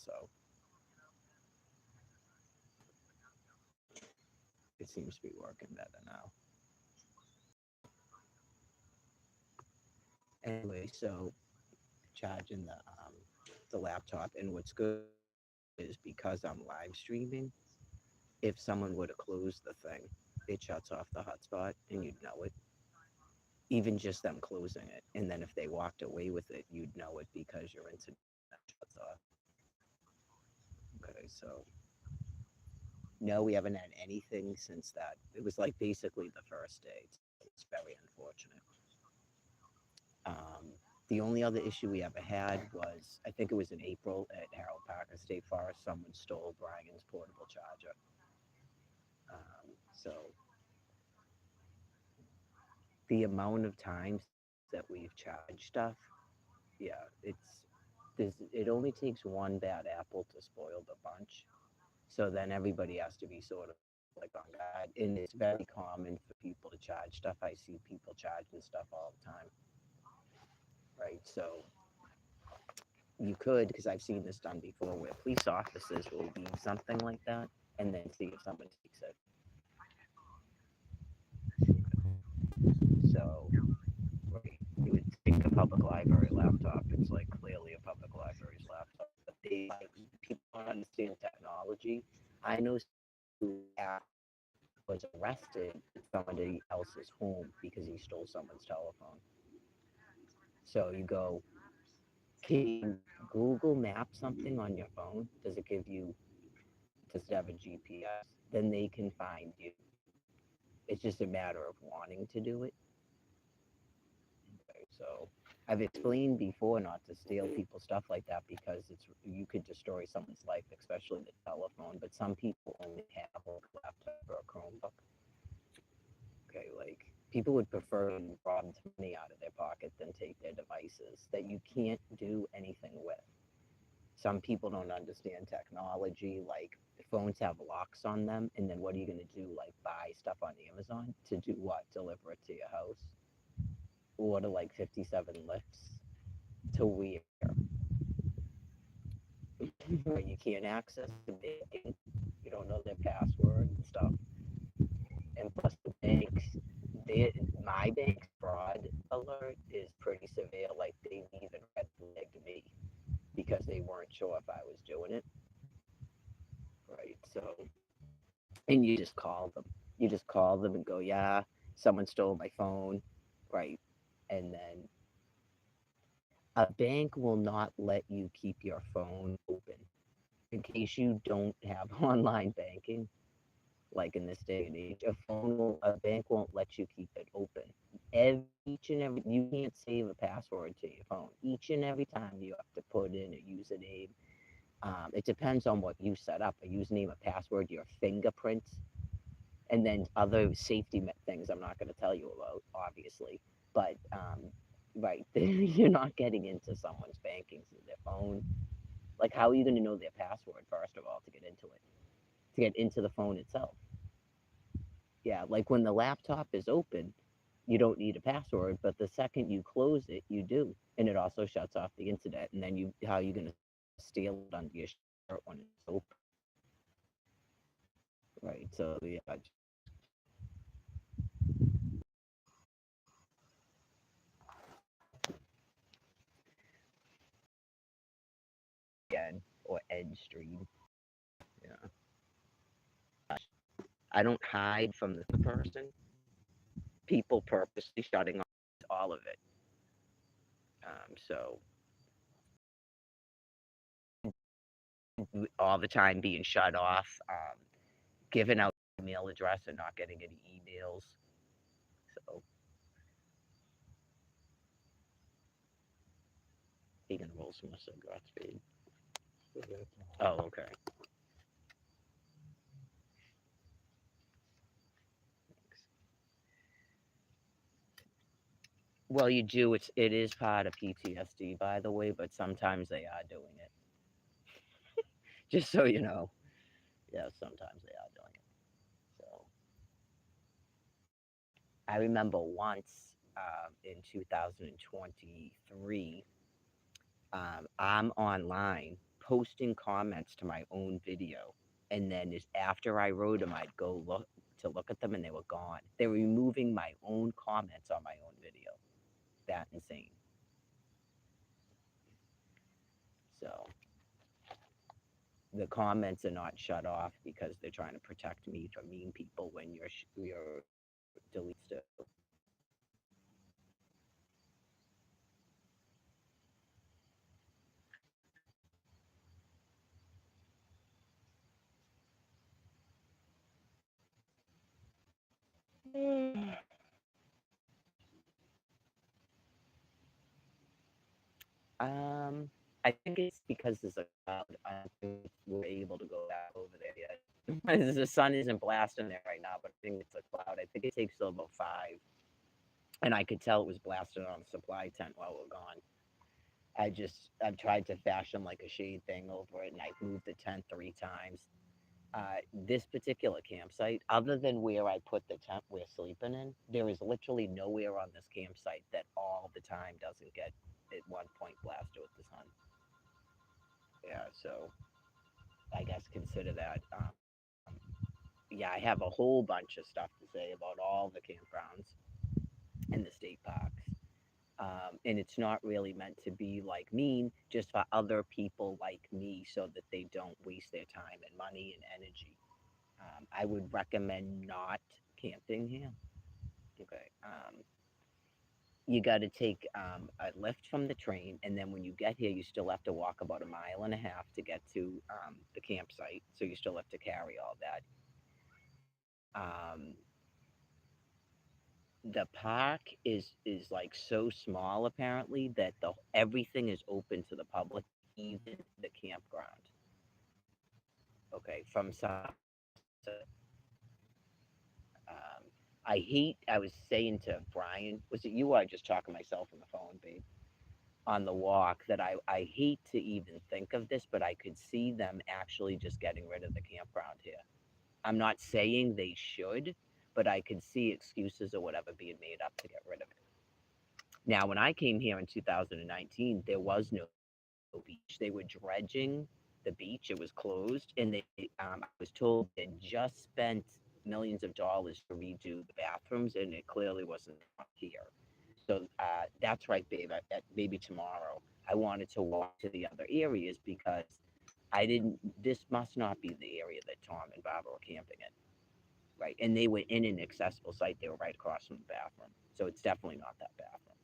So it seems to be working better now. Anyway, so charging the laptop, and what's good is because I'm live streaming, if someone were to close the thing, it shuts off the hotspot and you'd know it. Even just them closing it. And then if they walked away with it, you'd know it because your internet shuts off. Okay, so no, we haven't had anything since that. It was like basically the first day. It's very unfortunate. Um, the only other issue we ever had was, I think it was in April at Harold Parker State Forest, someone stole Brian's portable charger. So the amount of times that we've charged stuff, yeah, it only takes one bad apple to spoil the bunch. So then everybody has to be sort of like on guard, and it's very common for people to charge stuff. I see people charging stuff all the time, right? So you could, because I've seen this done before, where police officers will leave something like that and then see if someone takes it. So, right, you would think a public library laptop. It's like clearly a public library's laptop, but they like people don't understand technology. I know who was arrested at somebody else's home because he stole someone's telephone. So you go, can you Google map something on your phone? Does it give you, does it have a GPS? Then they can find you. It's just a matter of wanting to do it. Okay, so I've explained before not to steal people's stuff like that because it's you could destroy someone's life, especially the telephone. But some people only have like a laptop or a Chromebook. Okay, like people would prefer to rob money out of their pocket than take their devices that you can't do anything with. Some people don't understand technology. Like phones have locks on them, and then what are you going to do? Like buy stuff on Amazon to do what? Deliver it to your house? Order like 57 lifts to where you can't access the banking. You don't know their password and stuff. And plus the banks, they, my bank's fraud alert is pretty severe. Like they even red flagged me because they weren't sure if I was doing it. Right. So, and you just call them. You just call them and go, yeah, someone stole my phone. Right. And then a bank will not let you keep your phone open in case you don't have online banking. Like in this day and age, a bank won't let you keep it open. Each and every, you can't save a password to your phone. Each and every time you have to put in a username. It depends on what you set up, a username, a password, your fingerprints, and then other safety things I'm not going to tell you about, obviously. But right, you're not getting into someone's banking, their phone. Like, how are you going to know their password first of all to get into it? To get into the phone itself? Yeah, like when the laptop is open, you don't need a password, but the second you close it, you do, and it also shuts off the internet. And then you, how are you going to steal it under your shirt when it's open? Right. So yeah, again, or edge stream. Yeah. I don't hide from the person. People purposely shutting off all of it. So all the time being shut off, giving out email address and not getting any emails. So he can roll some cigarette speed. Oh, okay. Well, you do. It is part of PTSD, by the way, but sometimes they are doing it. Just so you know. Yeah, sometimes they are doing it. So I remember once in 2023, I'm online posting comments to my own video, and then is after I wrote them, I'd go look at them, and they were gone. They're removing my own comments on my own video. That insane. So the comments are not shut off because they're trying to protect me from mean people when your delete still. I think it's because there's a cloud. I don't think we're able to go back over there yet. The sun isn't blasting there right now, but I think it's a cloud. I think it takes till about 5, and I could tell it was blasting on the supply tent while we're gone. I've tried to fashion like a shade thing over it, and I've moved the tent 3 times. This particular campsite, other than where I put the tent we're sleeping in, there is literally nowhere on this campsite that all the time doesn't get at one point blasted with the sun. Yeah, so I guess consider that. Yeah, I have a whole bunch of stuff to say about all the campgrounds and the state parks. And it's not really meant to be like mean, just for other people like me so that they don't waste their time and money and energy. I would recommend not camping here. Okay. You got to take a lift from the train, and then when you get here, you still have to walk about a mile and a half to get to the campsite. So you still have to carry all that. Um, the park is like so small apparently that the everything is open to the public, even the campground. Okay, from some. Um, I hate. I was saying to Brian, was it you or I just talking myself on the phone, babe? On the walk that I hate to even think of this, but I could see them actually just getting rid of the campground here. I'm not saying they should, but I could see excuses or whatever being made up to get rid of it. Now, when I came here in 2019, there was no beach. They were dredging the beach. It was closed, and I was told they just spent millions of dollars to redo the bathrooms, and it clearly wasn't here. So that's right, babe. Maybe tomorrow I wanted to walk to the other areas because I didn't. This must not be the area that Tom and Barbara were camping in, right? And they were in an accessible site. They were right across from the bathroom, so it's definitely not that bathroom.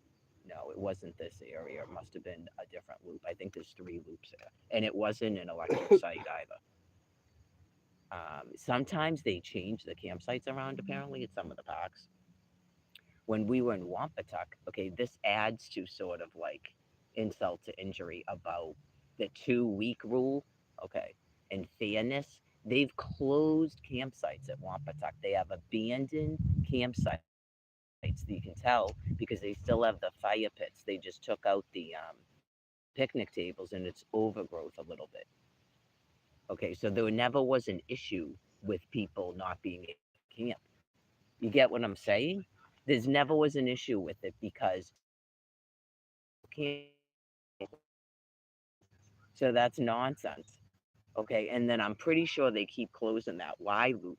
No, it wasn't this area. It must have been a different loop. I think there's 3 loops there, and it wasn't an electric site either. Sometimes they change the campsites around. Apparently, at some of the parks. When we were in Wampatuck, okay, this adds to sort of like insult to injury about the 2 week rule, okay, and fairness. They've closed campsites at Wampatuck. They have abandoned campsites that you can tell because they still have the fire pits. They just took out the picnic tables and it's overgrowth a little bit. Okay, so there never was an issue with people not being able to camp. You get what I'm saying? There's never was an issue with it because camp. So that's nonsense. Okay, and then I'm pretty sure they keep closing that Y loop.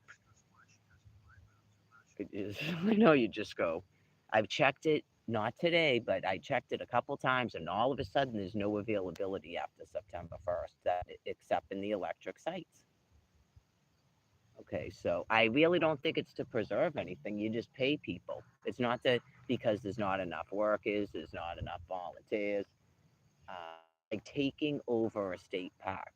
It is, I know you just go. I've checked it, not today, but I checked it a couple times, and all of a sudden there's no availability after September 1st, except in the electric sites. Okay, so I really don't think it's to preserve anything. You just pay people. It's not that because there's not enough workers, there's not enough volunteers. Like taking over a state park.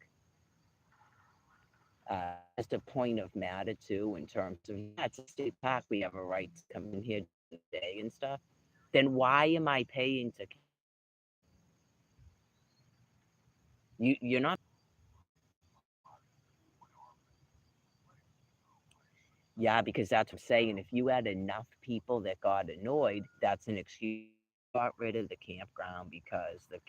Just a point of matter too, in terms of yeah, it's a state park. We have a right to come in here today and stuff. Then why am I paying to? You're not. Yeah, because that's what I'm saying. If you had enough people that got annoyed, that's an excuse. Got rid of the campground because the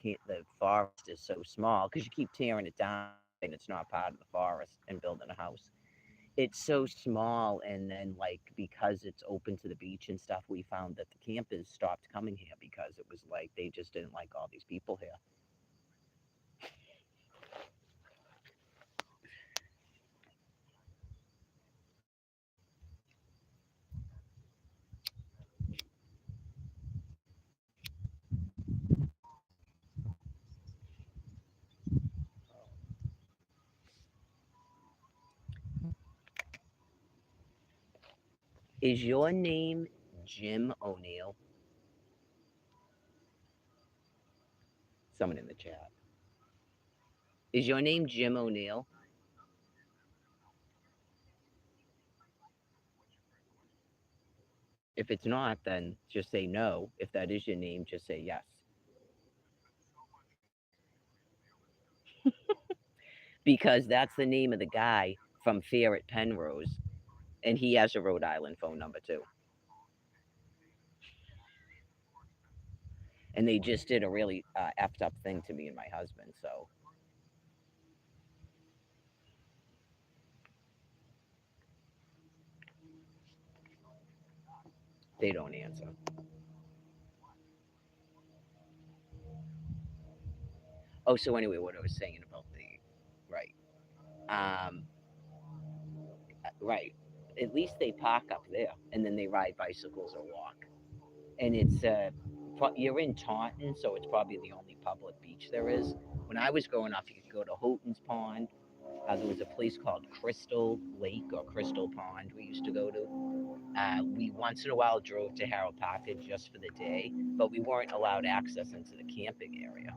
forest is so small. Because you keep tearing it down and it's not part of the forest and building a house. It's so small, and then like because it's open to the beach and stuff, we found that the campers stopped coming here because it was like they just didn't like all these people here. Is your name Jim O'Neill? Someone in the chat. Is your name Jim O'Neill? If it's not, then just say no. If that is your name, just say yes. Because that's the name of the guy from Fair at Penrose, and he has a Rhode Island phone number too. And they just did a really effed up thing to me and my husband, so they don't answer. Oh, so anyway, what I was saying about the right, um, right. At least they park up there, and then they ride bicycles or walk. And it's you're in Taunton, so it's probably the only public beach there is. When I was growing up, you could go to Houghton's Pond. There was a place called Crystal Lake or Crystal Pond we used to go to. We once in a while drove to Harold Packard just for the day, but we weren't allowed access into the camping area.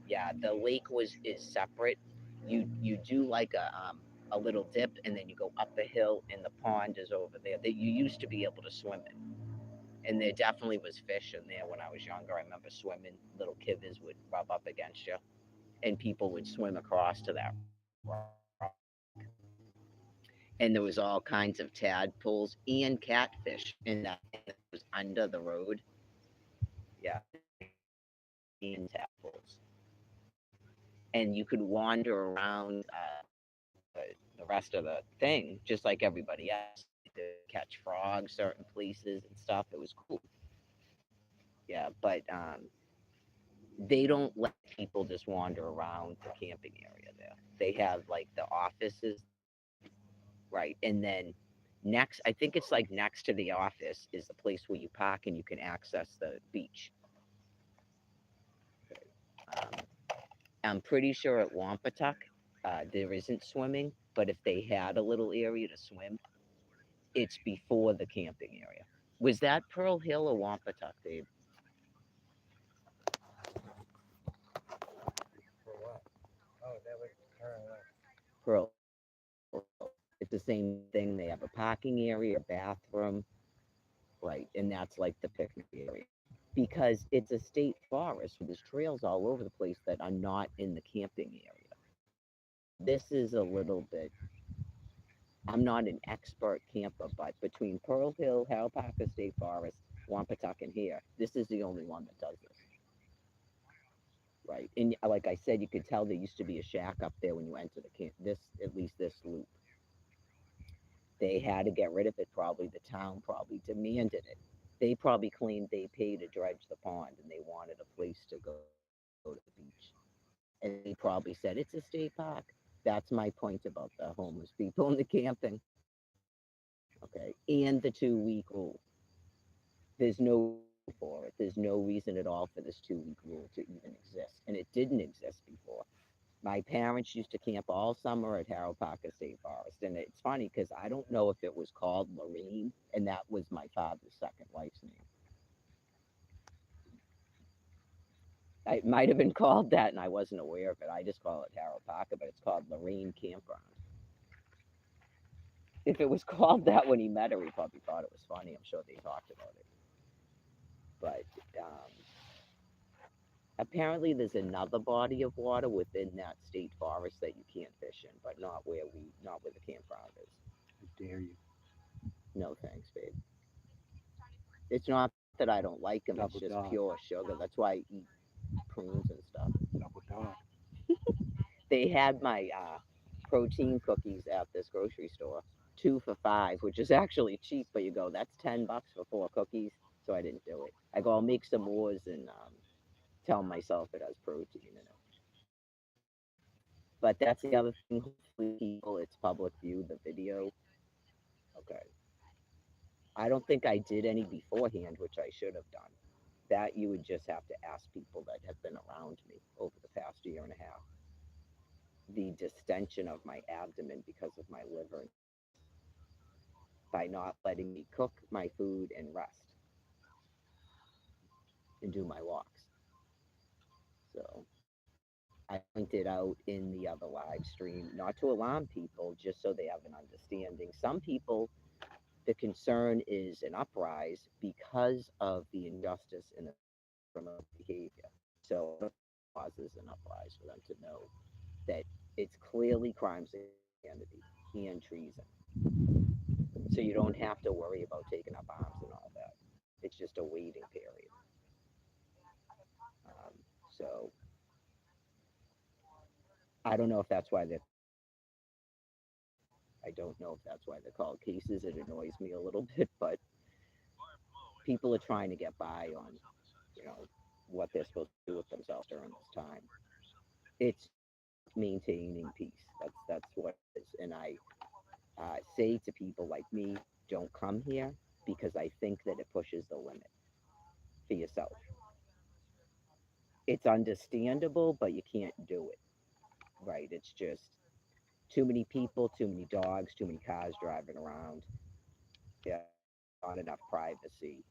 Yeah, the lake is separate. You do like a little dip, and then you go up a hill, and the pond is over there that you used to be able to swim in. And there definitely was fish in there when I was younger. I remember swimming. Little kivers would rub up against you, and people would swim across to that rock. And there was all kinds of tadpoles and catfish in that thing that was under the road. Yeah, and tadpoles. And you could wander around the rest of the thing just like everybody else. To catch frogs certain places and stuff. It was cool. Yeah, but they don't let people just wander around the camping area there. They have like the offices, right? And then next, I think it's like next to the office is the place where you park and you can access the beach. Um, I'm pretty sure at Wampatuck, there isn't swimming, but if they had a little area to swim, it's before the camping area. Was that Pearl Hill or Wampatuck, Dave? For what? Oh, that was parallel. Pearl Hill. It's the same thing. They have a parking area, a bathroom, right? And that's like the picnic area. Because it's a state forest, so there's trails all over the place that are not in the camping area. This is a little bit, I'm not an expert camper, but between Pearl Hill, Harold Parker State Forest, Wampatuck, and here, this is the only one that does this, right? And like I said, you could tell there used to be a shack up there when you enter the camp. This, at least this loop, they had to get rid of it. Probably the town probably demanded it. They probably claimed they paid to dredge the pond, and they wanted a place to go to the beach. And they probably said it's a state park. That's my point about the homeless people and the camping. Okay, and the 2 week rule. There's no reason for it. There's no reason at all for this 2 week rule to even exist, and it didn't exist before. My parents used to camp all summer at Harold Parker State Forest, and it's funny because I don't know if it was called Lorraine, and that was my father's second wife's name. It might have been called that, and I wasn't aware of it. I just call it Harold Parker, but it's called Lorraine Campground. If it was called that when he met her, he probably thought it was funny. I'm sure they talked about it. But um, apparently, there's another body of water within that state forest that you can't fish in, but not where the campground is. I dare you. No thanks, babe. It's not that I don't like them. It's just Double pure dog. sugar. That's why I eat prunes and stuff. Double dog. They had my protein cookies at this grocery store, 2 for $5, which is actually cheap. But you go, that's $10 for 4 cookies. So I didn't do it. I go, I'll make some more and tell myself it has protein in it. But that's the other thing. Hopefully, people, it's public view the video. Okay. I don't think I did any beforehand, which I should have done. That you would just have to ask people that have been around me over the past year and a half. The distension of my abdomen because of my liver and stuff. by not letting me cook my food and rest and do my walks. So I pointed out in the other live stream not to alarm people, just so they have an understanding. Some people, the concern is an uprise because of the injustice in the criminal behavior. So it causes an uprise for them to know that it's clearly crimes against humanity and treason. So you don't have to worry about taking up arms and all that. It's just a waiting period. Um, so I don't know if that's why they're. I don't know if that's why they're called cases. It annoys me a little bit, but people are trying to get by on, you know, what they're supposed to do with themselves during this time. It's maintaining peace. That's what it is. And I say to people like me, don't come here because I think that it pushes the limit for yourself. It's understandable, but you can't do it, right? It's just too many people, too many dogs, too many cars driving around. Yeah, not enough privacy.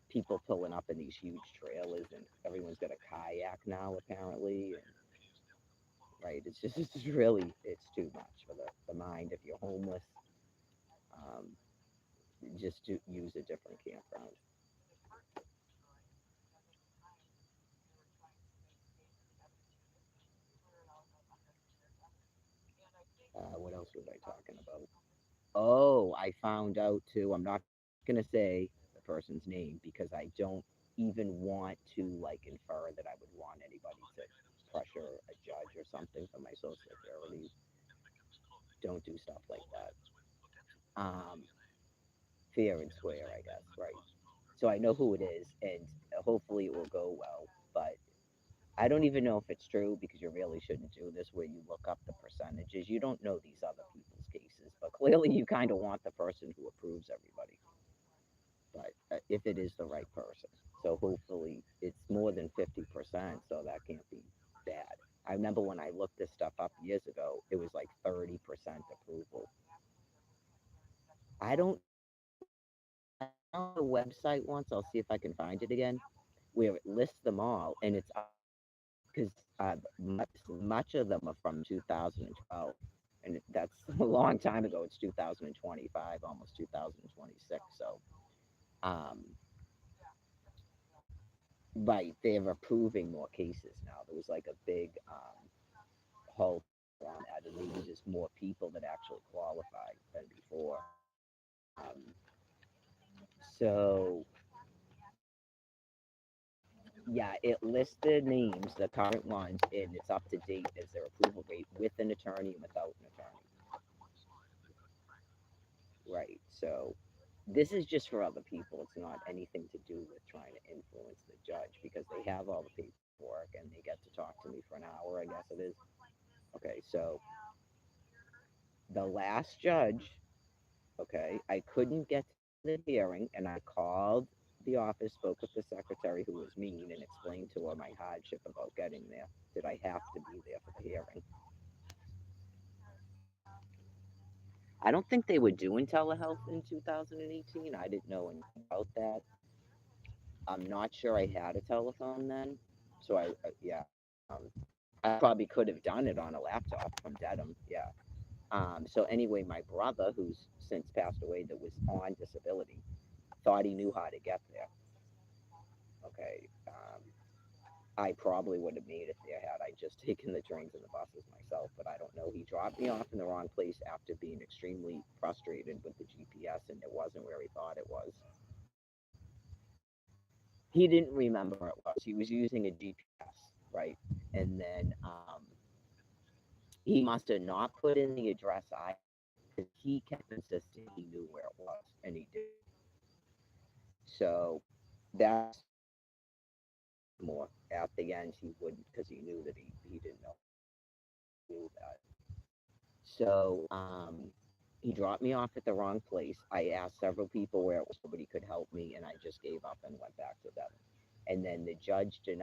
People pulling up in these huge trailers, and everyone's got a kayak now, apparently. And, right, it's really, it's too much for the mind. If you're homeless, um, just to use a different campground. What else was I talking about? Oh, I found out too. I'm not gonna say the person's name because I don't even want to like infer that I would want anybody to pressure a judge or something for my social security. Don't do stuff like that. Um, fair and square, I guess, right? So I know who it is, and hopefully it will go well. But I don't even know if it's true because you really shouldn't do this where you look up the percentages. You don't know these other people's cases, but clearly you kind of want the person who approves everybody. But if it is the right person, so hopefully it's more than 50%, so that can't be bad. I remember when I looked this stuff up years ago, it was like 30% approval. I don't. I found a website once. I'll see if I can find it again, where it lists them all, and it's because much of them are from 2012, and that's a long time ago. It's 2025, almost 2026. So, um, right, they're approving more cases now. There was like a big halt on that, and maybe just more people that actually qualify than before. Um, so yeah, it lists the names, the current ones, and it's up to date as their approval rate with an attorney and without an attorney. Right. So this is just for other people. It's not anything to do with trying to influence the judge because they have all the paperwork and they get to talk to me for an hour, I guess it is. Okay, so the last judge, okay, I couldn't get to the hearing and I called the office, spoke with the secretary who was mean and explained to her my hardship about getting there. Did I have to be there for the hearing? I don't think they were doing telehealth in 2018. I didn't know anything about that. I'm not sure I had a telephone then, so yeah, I probably could have done it on a laptop from Dedham. Yeah. So anyway, my brother, who's since passed away, that was on disability, thought he knew how to get there. Okay. I probably would have made it there had I just taken the trains and the buses myself, but I don't know. He dropped me off in the wrong place after being extremely frustrated with the GPS, and it wasn't where he thought it was. He didn't remember where it was. He was using a GPS, right? And then he must have not put in the address I because he kept insisting he knew where it was, and he did. So that's more. At the end, he wouldn't because he knew that he didn't know he knew that. So he dropped me off at the wrong place. I asked several people where it was. Nobody could help me, and I just gave up and went back to them. And then the judge denied